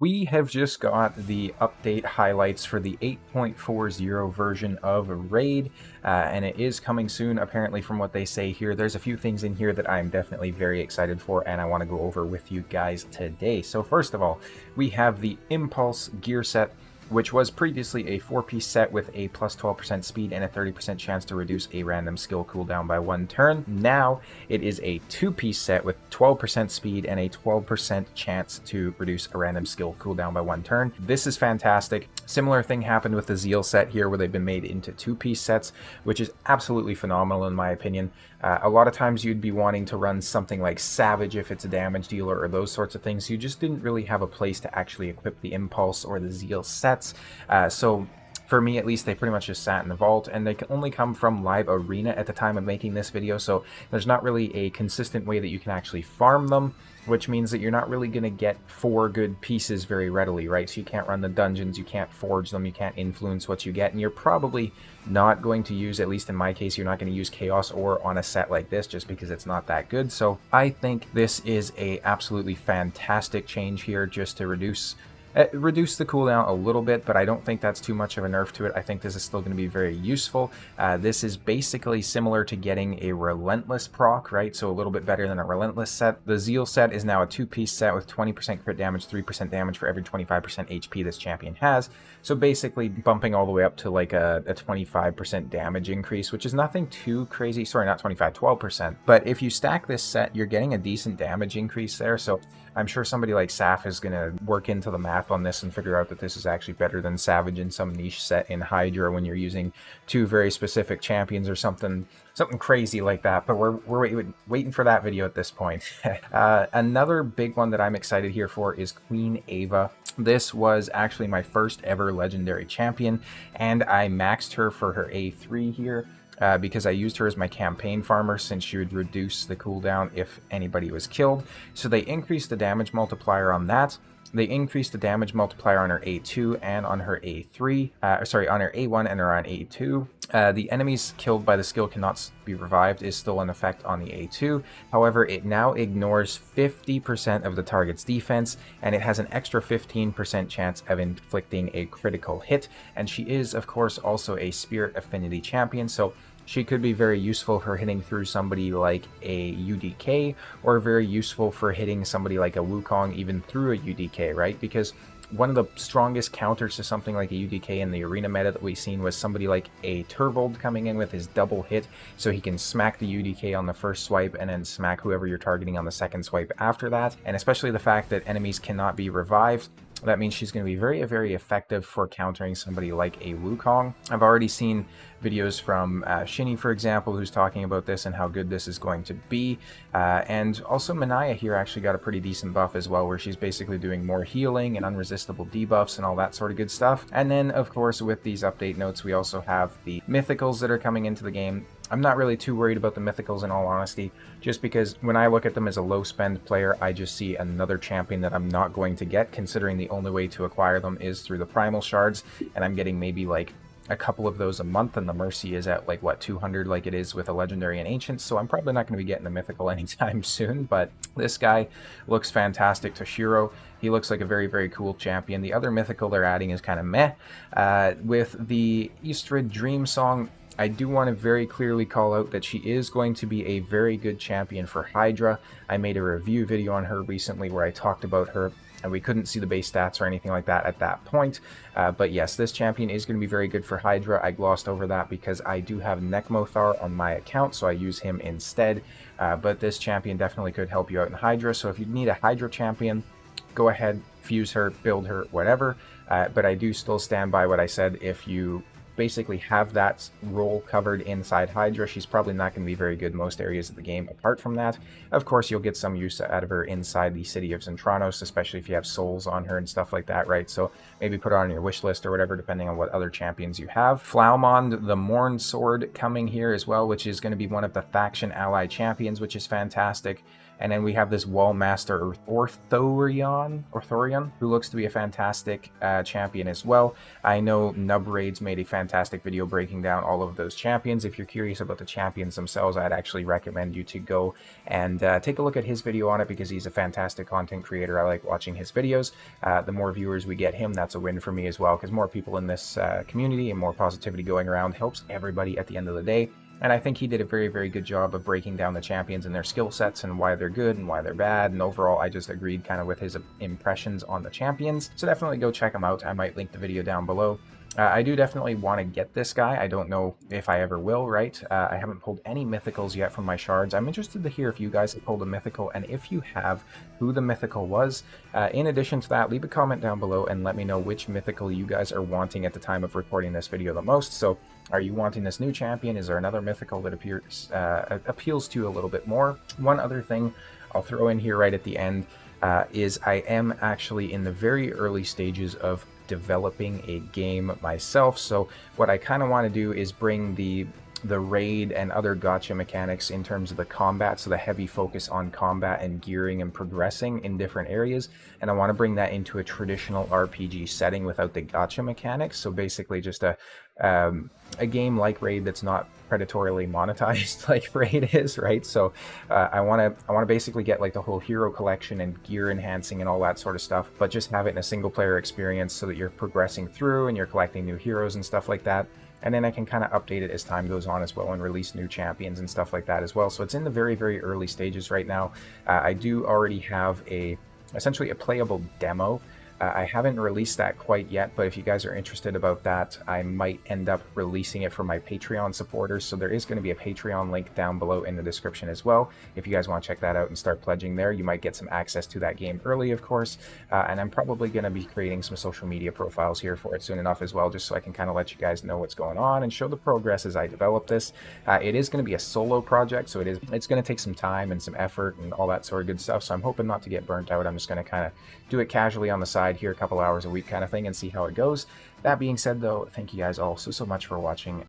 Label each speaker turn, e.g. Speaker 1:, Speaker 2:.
Speaker 1: We have just got the update highlights for the 8.40 version of Raid, and it is coming soon, apparently, from what they say here. There's a few things in here that I'm definitely very excited for, and I want to go over with you guys today. So first of all, we have the Impulse gear set, which was previously a 4-piece set with a plus 12% speed and a 30% chance to reduce a random skill cooldown by 1 turn. Now it is a 2-piece set with 12% speed and a 12% chance to reduce a random skill cooldown by 1 turn. This is fantastic. Similar thing happened with the Zeal set here, where they've been made into 2-piece sets, which is absolutely phenomenal in my opinion. A lot of times you'd be wanting to run something like Savage if it's a damage dealer or those sorts of things. You just didn't really have a place to actually equip the Impulse or the Zeal sets. So for me at least, they pretty much just sat in the vault, and they can only come from live arena at the time of making this video, so there's not really a consistent way that you can actually farm them, which means that you're not really going to get 4 good pieces very readily, right? So you can't run the dungeons, you can't forge them, you can't influence what you get, and you're probably not going to use, at least in my case, you're not going to use Chaos Ore on a set like this just because it's not that good. So I think this is a absolutely fantastic change here, just to reduce the cooldown a little bit, but I don't think that's too much of a nerf to it. I think this is still going to be very useful. This is basically similar to getting a Relentless proc, right? So a little bit better than a Relentless set. The Zeal set is now a 2-piece set with 20% crit damage, 3% damage for every 25% HP this champion has. So basically bumping all the way up to like a 25% damage increase, which is nothing too crazy. Sorry, not 25, 12%. But if you stack this set, you're getting a decent damage increase there. So I'm sure somebody like Saf is going to work into the math on this and figure out that this is actually better than Savage in some niche set in Hydra when you're using 2 very specific champions or something crazy like that. But we're waiting for that video at this point. Another big one that I'm excited here for is Queen Ava. This was actually my first ever legendary champion, and I maxed her for her A3 here. Because I used her as my campaign farmer, since she would reduce the cooldown if anybody was killed. So they increased the damage multiplier on that. They increased the damage multiplier on her A2 and on her A3, sorry, on her A1 and her on A2. The enemies killed by the skill cannot be revived is still in effect on the A2. However, it now ignores 50% of the target's defense, and it has an extra 15% chance of inflicting a critical hit. And she is, of course, also a Spirit Affinity champion, so she could be very useful for hitting through somebody like a UDK, or very useful for hitting somebody like a Wukong even through a UDK, right? Because one of the strongest counters to something like a UDK in the arena meta that we've seen was somebody like a Turvold coming in with his double hit, so he can smack the UDK on the first swipe and then smack whoever you're targeting on the second swipe after that. And especially the fact that enemies cannot be revived, that means she's going to be very, very effective for countering somebody like a Wukong. I've already seen videos from Shinny, for example, who's talking about this and how good this is going to be. And also Manaya here actually got a pretty decent buff as well, where she's basically doing more healing and unresistible debuffs and all that sort of good stuff. And then, of course, with these update notes, we also have the mythicals that are coming into the game. I'm not really too worried about the mythicals in all honesty, just because when I look at them as a low spend player, I just see another champion that I'm not going to get, considering the only way to acquire them is through the primal shards, and I'm getting maybe like a couple of those a month, and the Mercy is at like what, 200 like it is with a legendary and ancient, so I'm probably not going to be getting a mythical anytime soon. But this guy looks fantastic. Toshiro, he looks like a very, very cool champion. The other mythical they're adding is kind of meh. With the Eastrid Dream Song, I do want to very clearly call out that she is going to be a very good champion for Hydra. I made a review video on her recently where I talked about her, and we couldn't see the base stats or anything like that at that point. But yes, this champion is going to be very good for Hydra. I glossed over that because I do have Nekmothar on my account, so I use him instead. But this champion definitely could help you out in Hydra, so if you need a Hydra champion, go ahead, fuse her, build her, whatever. But I do still stand by what I said. If you basically have that role covered inside Hydra, she's probably not going to be very good in most areas of the game. Apart from that, of course, you'll get some use out of her inside the city of Zentranos, especially if you have souls on her and stuff like that, right? So maybe put her on your wish list or whatever, depending on what other champions you have. Flaumond, the Morn Sword, coming here as well, which is going to be one of the faction ally champions, which is fantastic. And then we have this Wallmaster Orthorion, who looks to be a fantastic champion as well. I know Nubraids made a fantastic video breaking down all of those champions. If you're curious about the champions themselves, I'd actually recommend you to go and take a look at his video on it, because he's a fantastic content creator. I like watching his videos. The more viewers we get him, that's a win for me as well, because more people in this community and more positivity going around helps everybody at the end of the day. And I think he did a very, very good job of breaking down the champions and their skill sets and why they're good and why they're bad. And overall, I just agreed kind of with his impressions on the champions. So definitely go check him out. I might link the video down below. I do definitely want to get this guy. I don't know if I ever will, right? I haven't pulled any mythicals yet from my shards. I'm interested to hear if you guys have pulled a mythical, and if you have, who the mythical was. In addition to that, leave a comment down below and let me know which mythical you guys are wanting at the time of recording this video the most. So are you wanting this new champion? Is there another mythical that appeals to you a little bit more? One other thing I'll throw in here right at the end is I am actually in the very early stages of developing a game myself. So what I kind of want to do is bring the raid and other gacha mechanics in terms of the combat, so the heavy focus on combat and gearing and progressing in different areas, and I want to bring that into a traditional RPG setting without the gacha mechanics. So basically just a game like Raid that's not predatorily monetized like Raid is, right? So I want to basically get like the whole hero collection and gear enhancing and all that sort of stuff, but just have it in a single player experience so that you're progressing through and you're collecting new heroes and stuff like that. And then I can kind of update it as time goes on as well and release new champions and stuff like that as well. So it's in the very, very early stages right now. I do already have essentially a playable demo. I haven't released that quite yet, but if you guys are interested about that, I might end up releasing it for my Patreon supporters. So there is going to be a Patreon link down below in the description as well. If you guys want to check that out and start pledging there, you might get some access to that game early, of course. And I'm probably going to be creating some social media profiles here for it soon enough as well, just so I can kind of let you guys know what's going on and show the progress as I develop this. It is going to be a solo project, so it's going to take some time and some effort and all that sort of good stuff. So I'm hoping not to get burnt out. I'm just going to kind of do it casually on the side here, a couple hours a week kind of thing, and see how it goes. That being said though, thank you guys all so much for watching.